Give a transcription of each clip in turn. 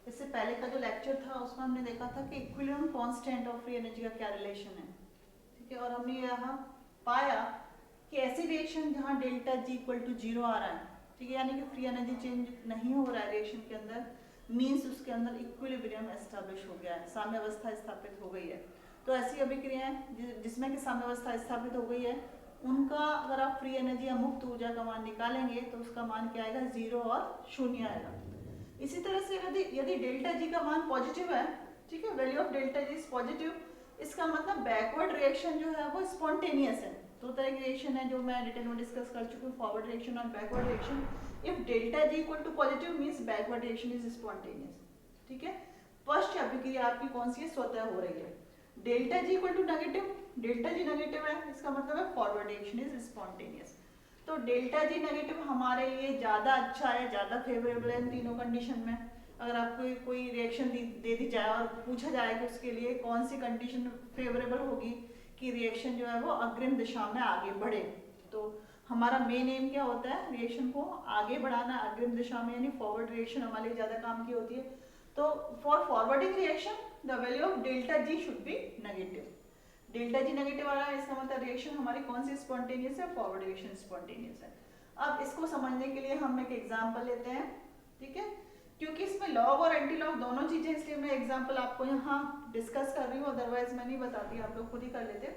इससे पहले का जो लेक्चर था उसमें हमने देखा था कि इक्विलिब्रियम कांस्टेंट और फ्री एनर्जी का क्या रिलेशन है, ठीक है। और हमने यहाँ पाया कि ऐसी रिएक्शन जहाँ delta G equal to zero आ रहा है, ठीक है, यानी कि फ्री एनर्जी चेंज नहीं हो रहा है रिएक्शन के अंदर, मीन्स उसके अंदर इक्विलिब्रियम एस्टेब्लिश हो गया है, साम्य अवस्था स्थापित हो गई है। तो ऐसी अभिक्रियाएं जिसमें कि साम्य अवस्था स्थापित हो गई है, उनका अगर आप फ्री एनर्जी या मुक्त ऊर्जा का मान निकालेंगे तो उसका मान क्या आएगा, जीरो और शून्य आएगा। इसी तरह से यदि यदि डेल्टा जी का मान पॉजिटिव है, ठीक है, value of delta ji is positive, इसका मतलब बैकवर्ड रिएक्शन जो है वो स्पॉन्टेनियस है। दो तरह की रिएक्शन है जो मैं डिटेल में डिस्कस कर चुकी हूँ, फॉरवर्ड रिएक्शन और backward reaction. If delta G equal to positive means backward reaction is spontaneous, ठीक है। पश्च अभिक्रिया आपकी कौन सी है, स्वतः हो रही है। Delta G equal to negative, delta G negative है, इसका मतलब है फॉरवर्ड रिएक्शन इज स्पॉन्टेनियस। तो डेल्टा जी नेगेटिव हमारे लिए ज़्यादा अच्छा है, ज़्यादा फेवरेबल है इन तीनों कंडीशन में। अगर आपको कोई रिएक्शन दे दी जाए और पूछा जाए कि उसके लिए कौन सी कंडीशन फेवरेबल होगी कि रिएक्शन जो है वो अग्रिम दिशा में आगे बढ़े, तो हमारा मेन एम क्या होता है, रिएक्शन को आगे बढ़ाना अग्रिम दिशा में, यानी फॉरवर्ड रिएक्शन हमारे लिए ज़्यादा काम की होती है। तो for forwarding reaction the value of delta G should be negative. Delta G negative आ रहा है, इसका मतलब रिएक्शन हमारी कौन सी स्पॉन्टेनियस है, फॉरवर्ड रिएक्शन स्पॉन्टेनियस है। अब इसको समझने के लिए हम एक एग्जांपल लेते हैं, ठीक है, क्योंकि इसमें लॉग और एंटी लॉग दोनों चीजें, इसलिए मैं एग्जांपल आपको यहाँ डिस्कस कर रही हूँ, अदरवाइज मैं नहीं बताती, आप लोग खुद ही कर लेते।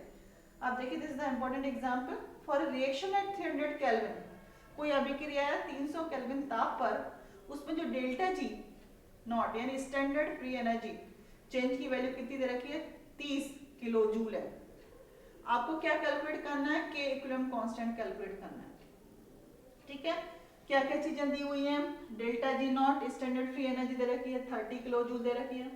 अब देखिए, this is the important example for reaction at 300 kelvin. कोई अभिक्रिया है 300 केल्विन ताप पर, उसमें जो डेल्टा जी नॉट यानी स्टैंडर्ड फ्री एनर्जी चेंज की वैल्यू कितनी दे रखी है, 30 किलो जूल है। आपको क्या कैलकुलेट करना है, के इक्विलिब्रियम कांस्टेंट कैलकुलेट करना है, ठीक है। क्या क्या चीजें दी हुई हैं, delta G not standard free energy दे रखी है 30 किलो जूल दे रखी है,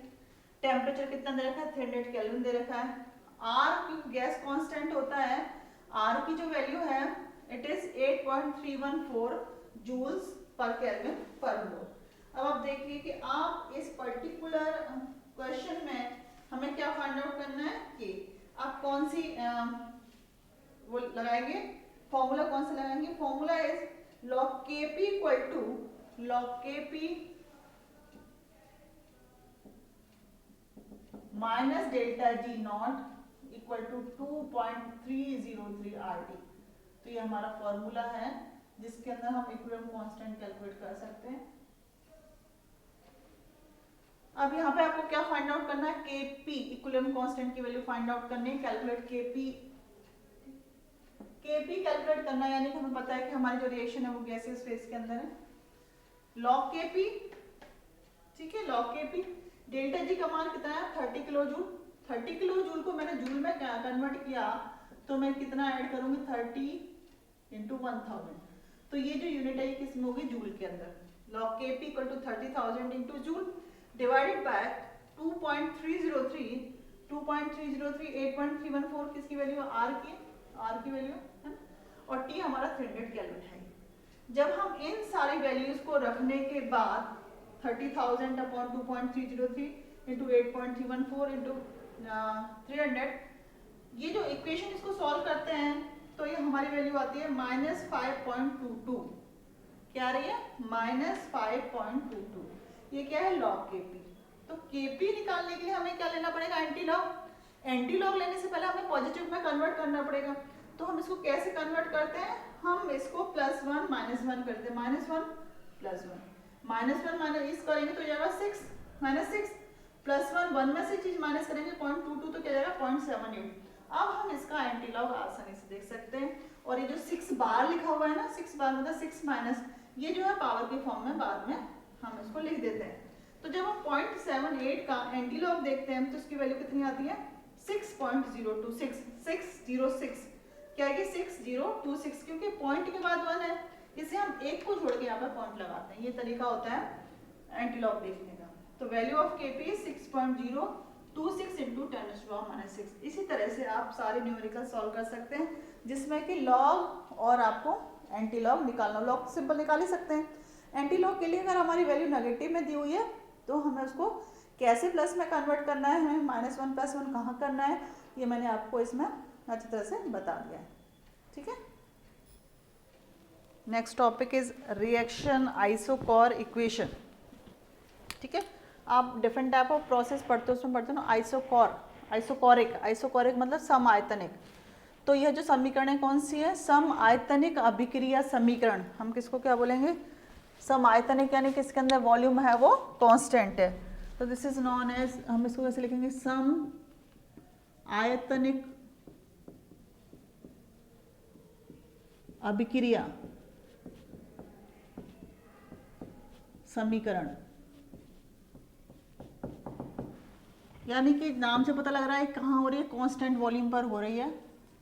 टेम्परेचर कितना दे रखा है 300 केल्विन दे रखा है, आर क्योंकि गैस कांस्टेंट होता है, आर की जो वैल्यू है it is 8.314 joules per kelvin per mole. अब आप देखिए कि आप इस पर्टिकुलर क्वेश्चन में हमें क्या फाइंड आउट करना है कि आप कौन सी वो लगाएंगे, फॉर्मूला कौन सा लगाएंगे, formula is log kp equal to log kp minus delta G nought equal to 2.303 RT। तो ये हमारा फॉर्मूला है जिसके अंदर हम इक्विलिब्रियम कांस्टेंट कैलकुलेट कर सकते हैं। अब यहाँ पे आपको क्या फाइंड आउट करना है, Kp इक्विलिब्रियम कांस्टेंट की वैल्यू फाइंड आउट करनी है, कैलकुलेट Kp कैलकुलेट करना है, यानी कि हमें पता है कि हमारी जो रिएक्शन है वो गैसियस फेज के अंदर है। log Kp, ठीक है, log Kp डेल्टा जी का मान कितना है 30 किलो जूल, 30 किलो जूल को मैंने जूल में कन्वर्ट किया तो मैं कितना ऐड करूंगी 30 इंटू 1000, तो ये जो यूनिट है ये किसमें होगी, जूल के अंदर। log Kp equal to 30,000 into joule divided by 2.303, 8.314 किसकी वैल्यू है, आर की वैल्यू है, और टी हमारा 300 केल्विन है। जब हम इन सारी वैल्यूज को रखने के बाद 30,000 अपॉन 2.303 इंटू 8.314 इंटू 300, ये जो इक्वेशन इसको सॉल्व करते हैं तो ये हमारी वैल्यू आती है -5.22। क्या आ रही है, -5.22। ये क्या है, log Kp। तो Kp निकालने के लिए हमें क्या लेना पड़ेगा, एंटी लॉग। एंटी लॉग लेने से पहले हमें पॉजिटिव में कन्वर्ट करना पड़ेगा। तो हम इसको कैसे कन्वर्ट करते हैं, हम इसको +1 -1 करते हैं, -1 +1 -1 माइनस करेंगे तो जाएगा 6 -6 +1 1 में से चीज माइनस करेंगे 0.22 तो क्या जाएगा 0.78। अब हम इसका एंटी लॉग आसानी से देख सकते हैं। और ये जो 6 बार लिखा हुआ है ना, 6 बार मतलब 6 माइनस, ये जो है पावर के फॉर्म में बाद में हम इसको लिख देते हैं। तो जब हम 0.78 का एंटी लॉग देखते हैं तो उसकी वैल्यू कितनी आती है 6.026, 606, क्या है कि 6026, क्योंकि पॉइंट के बाद 1 है, इसे हम एक को छोड़ के यहाँ पर पॉइंट लगाते हैं। ये तरीका होता है एंटी लॉग देखने का। तो वैल्यू ऑफ Kp 6.026 इंटू 10⁻⁻6। इसी तरह से आप सारे न्यूमेरिकल सॉल्व कर सकते हैं जिसमें कि लॉग और आपको एंटी लॉग निकालना, लॉग सिंपल निकाल ही सकते हैं। एंटी लॉग के लिए अगर हमारी वैल्यू नेगेटिव में दी हुई है तो हमें उसको कैसे प्लस में कन्वर्ट करना है, हमें -1 +1 कहाँ करना है, ये मैंने आपको इसमें अच्छी तरह से बता दिया है, ठीक है। Next topic is reaction isochore equation, ठीक है। आप डिफरेंट टाइप ऑफ प्रोसेस पढ़ते हो, उसमें पढ़ते हो ना आइसोकोरिक मतलब सम आयतनिक। तो यह जो समीकरण कौन सी है, सम आयतनिक अभिक्रिया समीकरण। हम किसको क्या बोलेंगे, सम आयतनिक, यानी कि इसके अंदर वॉल्यूम है वो कांस्टेंट है। तो दिस इज नॉन एज, हम इसको कैसे लिखेंगे, सम आयतनिक अभिक्रिया समीकरण। यानी कि नाम से पता लग रहा है कहाँ हो रही है, कांस्टेंट वॉल्यूम पर हो रही है,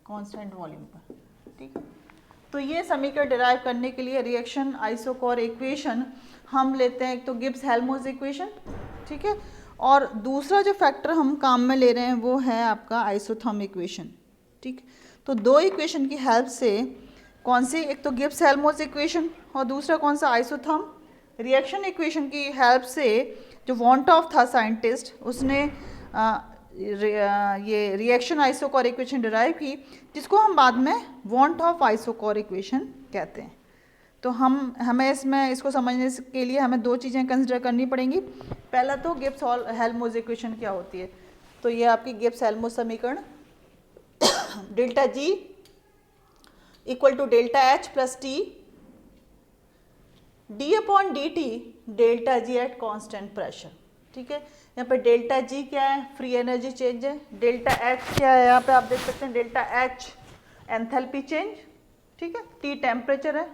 कांस्टेंट वॉल्यूम पर, ठीक है। तो ये समीकरण डिराइव करने के लिए रिएक्शन आइसोकोर इक्वेशन हम लेते हैं, एक तो गिब्स हेल्महोल्ट्ज इक्वेशन, ठीक है, और दूसरा जो फैक्टर हम काम में ले रहे हैं वो है आपका आइसोथर्म इक्वेशन, ठीक। तो दो इक्वेशन की हेल्प से, कौन सी, एक तो गिब्स हेल्महोल्ट्ज इक्वेशन और दूसरा कौन सा, आइसोथर्म रिएक्शन इक्वेशन की हेल्प से, जो वॉन्टॉफ था साइंटिस्ट, उसने ये रिएक्शन आइसोकोर इक्वेशन डिराइव की, जिसको हम बाद में वॉन्टॉफ आइसोकोर इक्वेशन कहते हैं। तो हमें इसमें इसको समझने के लिए हमें दो चीज़ें कंसिडर करनी पड़ेंगी। पहला तो गिब्स हेल्महोल्ट्ज इक्वेशन क्या होती है, तो ये आपकी गिब्स हेल्महोल्ट्ज समीकरण delta G equal to delta H plus T D upon D T delta G at constant pressure, ठीक है। यहाँ पे डेल्टा जी क्या है, फ्री एनर्जी चेंज है, डेल्टा एच क्या है, यहाँ पे आप देख सकते हैं डेल्टा एच एंथैल्पी चेंज, ठीक है, टी टेम्परेचर है,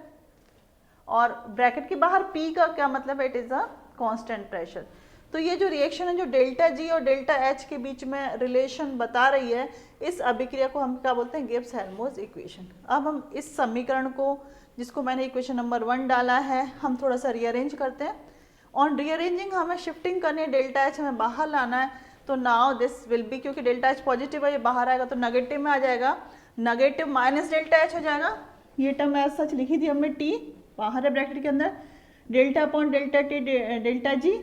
और ब्रैकेट के बाहर पी का क्या मतलब है, it is a constant pressure. तो ये जो रिएक्शन है, जो डेल्टा जी और डेल्टा एच के बीच में रिलेशन बता रही है, इस अभिक्रिया को हम क्या बोलते हैं, गिब्स हेल्महोल्ट्ज इक्वेशन। अब हम इस समीकरण को, जिसको मैंने इक्वेशन नंबर 1 डाला है, हम थोड़ा सा रीअरेंज करते हैं। ऑन रीअरेंजिंग हमें शिफ्टिंग करनी है, डेल्टा एच हमें बाहर लाना है। तो नाउ दिस विल बी, क्योंकि डेल्टा एच पॉजिटिव है, ये बाहर आएगा तो नेगेटिव में आ जाएगा, नेगेटिव माइनस डेल्टा एच हो जाएगा। ये टर्म एज सच लिखी थी हमने, टी बाहर है ब्रैकेट के अंदर, delta upon delta T delta G,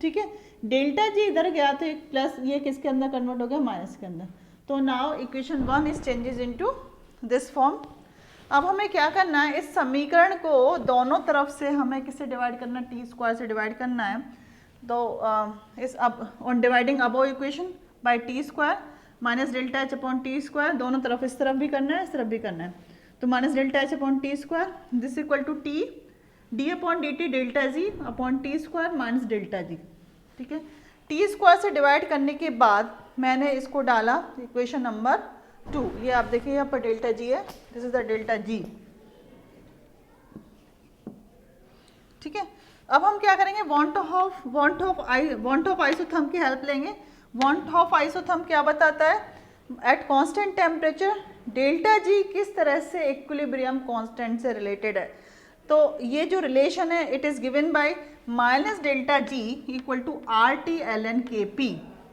ठीक है। डेल्टा जी इधर गया तो एक प्लस, ये किसके अंदर कन्वर्ट हो गया, माइनस के अंदर। तो now equation 1 is changes into this form. अब हमें क्या करना है, इस समीकरण को दोनों तरफ से हमें किससे डिवाइड करना है, टी स्क्वायर से डिवाइड करना है। तो इस अब on dividing above equation by T square minus delta H upon T square, दोनों तरफ, इस तरफ भी करना है, इस तरफ भी करना है। तो minus delta H upon T square this equal to T D upon D T delta G upon T square minus delta G, ठीक है। टी स्क्वायर से डिवाइड करने के बाद मैंने इसको डाला इक्वेशन नंबर 2, ये आप देखिए यहाँ पर डेल्टा जी है, this is the delta G, ठीक है। अब हम क्या करेंगे, वॉन्ट ऑफ आइसोथर्म की हेल्प लेंगे। वॉन्ट ऑफ आइसोथर्म क्या बताता है, at constant temperature delta G किस तरह से इक्विलिब्रियम कांस्टेंट से रिलेटेड है। तो ये जो रिलेशन है, it is given by minus delta G equal to R T L N K P.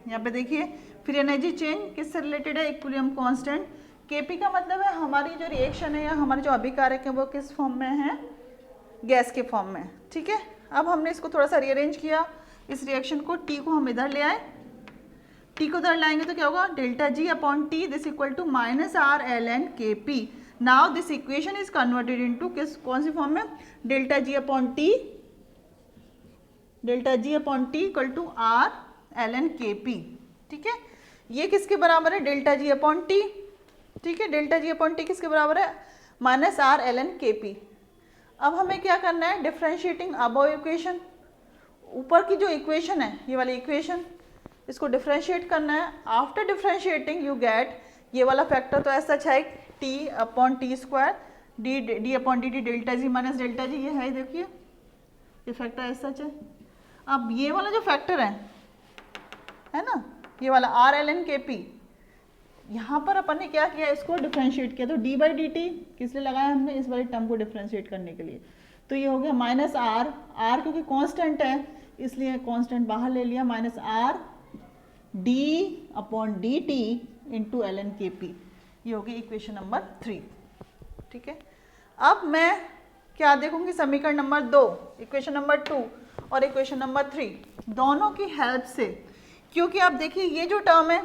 यहाँ पे देखिए फ्री एनर्जी चेंज किससे रिलेटेड है, इक्विलिब्रियम कांस्टेंट। के पी का मतलब है हमारी जो रिएक्शन है या हमारे जो अभिकारक है वो किस फॉर्म में है, गैस के फॉर्म में, ठीक है। अब हमने इसको थोड़ा सा रीअरेंज किया, इस रिएक्शन को, टी को हम इधर ले आए, टी को इधर लाएंगे तो क्या होगा, delta G upon T this equal to minus R L N K P. Now this equation is converted into किस, कौन सी फॉर्म में, delta G upon T equal to R L N K P, ठीक है। ये किसके बराबर है, डेल्टा जी अपॉन टी, ठीक है। डेल्टा जी अपॉन टी किसके बराबर है, minus R L N K P. अब हमें क्या करना है, डिफरेंशिएटिंग अबव इक्वेशन, ऊपर की जो इक्वेशन है ये वाली इक्वेशन, इसको डिफरेंशिएट करना है। आफ्टर डिफरेंशिएटिंग यू गेट ये वाला फैक्टर तो ऐसा है T upon T square D upon D T delta G minus delta जी, ये है, देखिए ये फैक्टर ऐसा है। अब ये वाला जो फैक्टर है ना, ये वाला are L N K P, यहाँ पर अपन ने क्या किया, इसको डिफरेंशिएट किया। तो डी बाई डी टी किस लिए लगाया हमने, इस वाले टर्म को डिफरेंशिएट करने के लिए। तो ये हो गया माइनस आर, आर क्योंकि कांस्टेंट है इसलिए कांस्टेंट बाहर ले लिया, minus R D upon D T into L N K P, ये होगी इक्वेशन नंबर 3, ठीक है। अब मैं क्या देखूंगी, समीकरण नंबर 2, इक्वेशन नंबर 2 और इक्वेशन नंबर 3 दोनों की हेल्प से, क्योंकि आप देखिए ये जो टर्म है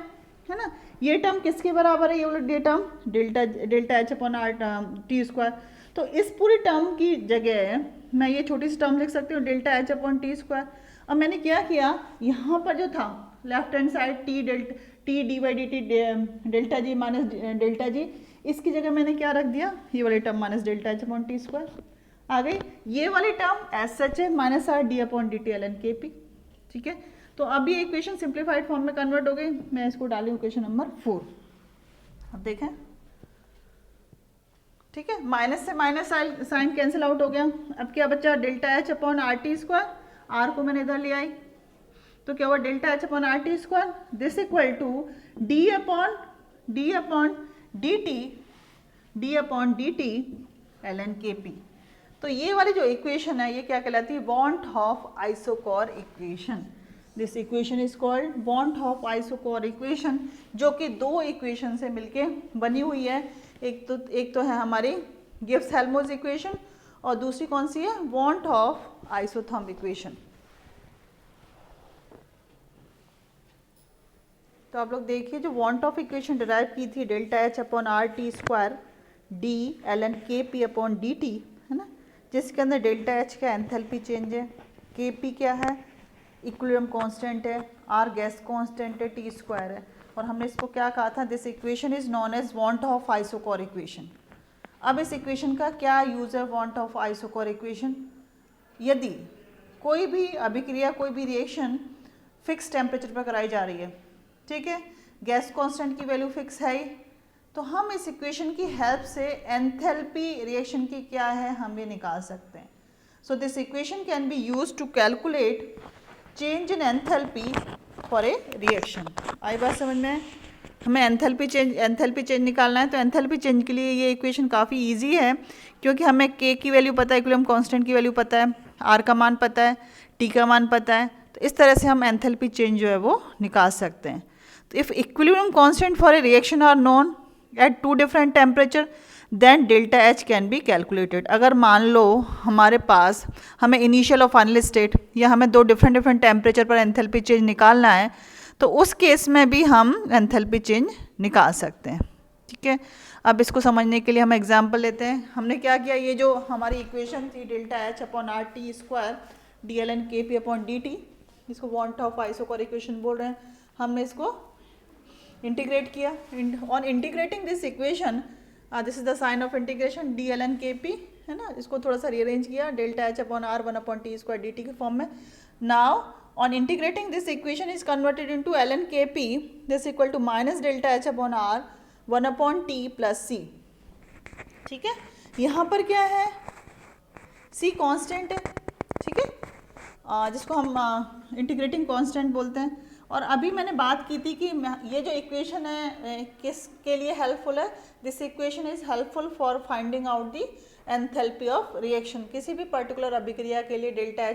ना, ये टर्म किसके बराबर है, ये term delta H upon R T square. तो इस पूरी टर्म की जगह मैं ये छोटी सी टर्म लिख सकती हूँ, delta H upon T square. अब मैंने क्या किया, यहाँ पर जो था left hand side T D by D T delta G minus delta G, इसकी जगह मैंने क्या रख दिया, ये वाली term minus delta H upon T square आ गई। ये वाली टर्म एज सच है minus R D upon D T L N K P. ठीक है, तो अब ये इक्वेशन सिंप्लीफाइड फॉर्म में कन्वर्ट हो गई। मैं इसको डाली इक्वेशन नंबर 4। अब देखें, ठीक है, माइनस से माइनस साइन कैंसिल आउट हो गया। अब क्या बचा, delta H upon R T square, R को मैंने इधर ले आई तो क्या हुआ, delta H upon R T square this equal to D upon D T L N K P. तो ये वाली जो इक्वेशन है ये क्या कहलाती है, bond Hoff isochore equation. This equation is called bond Hoff isochore equation, जो कि दो इक्वेशन से मिलके बनी हुई है। एक तो है हमारी गिब्स हेल्महोल्ट्ज इक्वेशन और दूसरी कौन सी है, बॉन्ड ऑफ आइसोथर्म इक्वेशन। तो आप लोग देखिए, जो बॉन्ड ऑफ इक्वेशन डिराइव की थी delta H upon R T square D L N K P upon D T, है ना, जिसके अंदर डेल्टा एच का एंथैल्पी चेंज है, के पी क्या है, इक्विलिब्रियम कांस्टेंट है, आर गैस कांस्टेंट है, टी स्क्वायर है, और हमने इसको क्या कहा था, this equation is known as van't Hoff isochore equation. अब इस इक्वेशन का क्या यूज है, बॉन्ड ऑफ आइसोकोर इक्वेशन, यदि कोई भी अभिक्रिया कोई भी रिएक्शन फिक्स टेम्परेचर पर कराई जा रही है, ठीक है, गैस कांस्टेंट की वैल्यू फिक्स है ही, तो हम इस इक्वेशन की हेल्प से एंथैल्पी रिएक्शन की क्या है हम ये निकाल सकते हैं। So this equation can be used to calculate change in enthalpy for a reaction. आई बात समझ में, हमें एंथैल्पी चेंज निकालना है, तो एंथैल्पी चेंज के लिए ये इक्वेशन काफ़ी इजी है, क्योंकि हमें के की वैल्यू पता है, इक्विलिब्रियम कांस्टेंट की वैल्यू पता है, आर का मान पता है, टी का मान पता है, तो इस तरह से हम एंथैल्पी चेंज जो है वो निकाल सकते हैं। तो if equilibrium constant for a reaction are known at two different temperature then delta H can be calculated. अगर मान लो हमारे पास हमें इनिशियल और फाइनल स्टेट या हमें दो डिफरेंट टेम्परेचर पर एंथैल्पी चेंज निकालना है, तो उस केस में भी हम एंथैल्पी चेंज निकाल सकते हैं। ठीक है, अब इसको समझने के लिए हम एग्जांपल लेते हैं। हमने क्या किया, ये जो हमारी इक्वेशन थी delta H upon R T square D L N K P upon D T, इसको बॉन्ड ऑफ आइसोकोर इक्वेशन बोल रहे हैं, हमने इसको इंटीग्रेट किया। On integrating this equation, this is the sign of integration D L N K P, है ना, इसको थोड़ा सा रीअरेंज किया, delta H upon R 1 upon T square D T के फॉर्म में। Now on integrating this equation is converted into ln kp, this equal to minus delta h upon r 1 upon t plus c। ठीक है, यहाँ पर क्या है, c constant है, ठीक है, जिसको हम इंटीग्रेटिंग कांस्टेंट बोलते हैं। और अभी मैंने बात की थी कि ये जो इक्वेशन है किसके लिए हेल्पफुल है, this equation is helpful for finding out the enthalpy of reaction. किसी भी पर्टिकुलर अभिक्रिया के लिए डेल्टा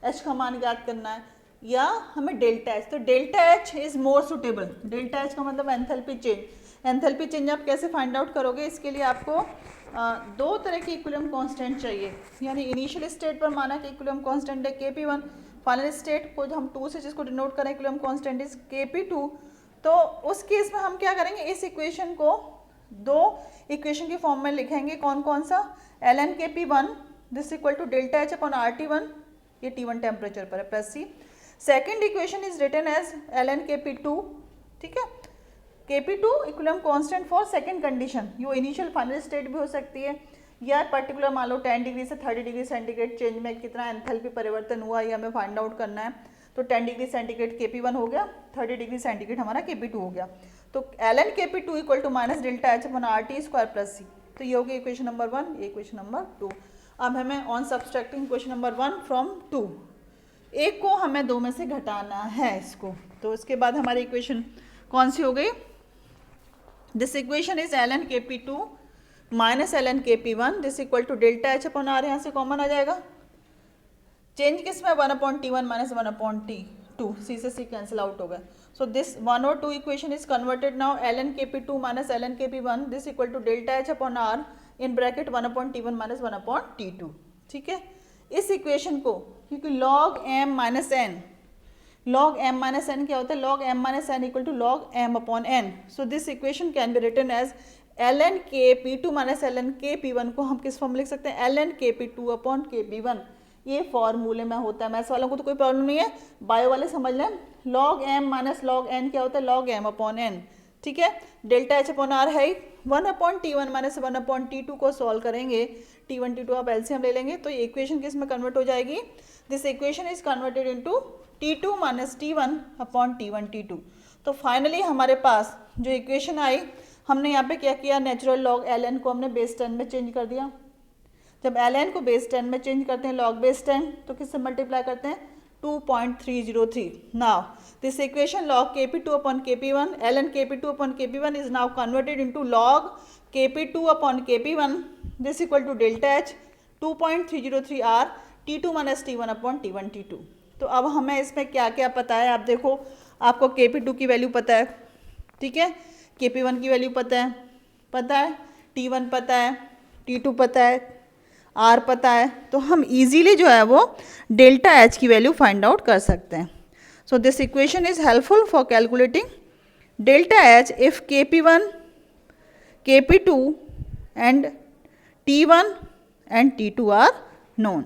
एच का मान ज्ञात करना है या हमें डेल्टा एच, तो delta H is more suitable. Delta H का मतलब एंथैल्पी चेंज। एंथैल्पी चेंज आप कैसे फाइंड आउट करोगे, इसके लिए आपको दो तरह के इक्विलिब्रियम कांस्टेंट चाहिए। यानी इनिशियल स्टेट पर माना कि इक्विलिब्रियम कांस्टेंट है Kp1, फाइनल स्टेट को हम 2 से जिसको डिनोट करें इक्विलिब्रियम कांस्टेंट इज Kp2। तो उस केस में हम क्या करेंगे, इस इक्वेशन को दो इक्वेशन के फॉर्म में लिखेंगे। कौन कौन सा, ln Kp1 this equal to delta H upon RT1, ये T1 टेम्परेचर पर है, plus C. Second equation is written as ln Kp2, ठीक है, Kp2 equilibrium constant for second condition, ये इनिशियल फाइनल स्टेट भी हो सकती है या पर्टिकुलर मान लो 10 डिग्री से 30 डिग्री सेंटीग्रेड चेंज में कितना एंथैल्पी परिवर्तन हुआ ये हमें फाइंड आउट करना है। तो 10 डिग्री सेंटीग्रेड Kp1 हो गया, 30 डिग्री सेंटीग्रेड हमारा Kp2 हो गया। तो ln Kp2 equal to minus delta H upon RT square plus C. तो ये हो गई इक्वेशन नंबर 1, ये इक्वेशन नंबर 2। अब हमें on subtracting equation number 1 from 2, एक को हमें दो में से घटाना है इसको। तो इसके बाद हमारी इक्वेशन कौन सी हो गई, this equation is ln Kp2 minus ln Kp1 this equal to delta H upon R, यहाँ से कॉमन आ जाएगा। चेंज किस में, 1 upon T1 minus 1 upon T2, सी से सी कैंसिल आउट हो गया। सो दिस 1 और 2 equation is converted now ln Kp2 minus ln Kp1 this equal to delta H upon R in bracket 1 upon T1 minus 1 upon T2। ठीक है, इस equation को क्योंकि log m minus n, log m minus n क्या होता है, log m minus n equal to log m upon n। So this equation can be written as ln Kp2 minus ln Kp1 को हम किस form में लिख सकते हैं, ln Kp2 अपॉन Kp1। ये फॉर्मूले में होता है। मैथ्स वालों को तो कोई प्रॉब्लम नहीं है, बायो वाले समझ लें। Log M minus log N क्या होता है, लॉग एम अपॉन एन, ठीक है। डेल्टा एच अपॉन आर है 1/T1 माइनस 1/T2 को सॉल्व करेंगे, T1 T2 आप एलसीएम ले लेंगे तो ये इक्वेशन किस में कन्वर्ट हो जाएगी, this equation is converted into T2 minus T1 upon T1 T2। तो फाइनली हमारे पास जो इक्वेशन आई, हमने यहाँ पे क्या किया, नेचुरल लॉग ln को हमने बेस 10 में चेंज कर दिया। जब ln को बेस 10 में चेंज करते हैं लॉग बेस 10 तो किससे मल्टीप्लाई करते हैं, 2.303। Now this equation log kp2 upon kp1 ln kp2 upon kp1 is now converted into log kp2 upon kp1, this equal to delta h 2.303 r t2 minus t1 upon t1 t2। तो अब हमें इसमें क्या क्या पता है, आप देखो, आपको kp2 की वैल्यू पता है, ठीक है, kp1 की वैल्यू पता है, t1 पता है, t2 पता है, r पता है, तो हम इजीली जो है वो डेल्टा h की वैल्यू फाइंड आउट कर सकते हैं। So this equation is helpful for calculating delta h if kp1, kp2 and t1 and t2 are known।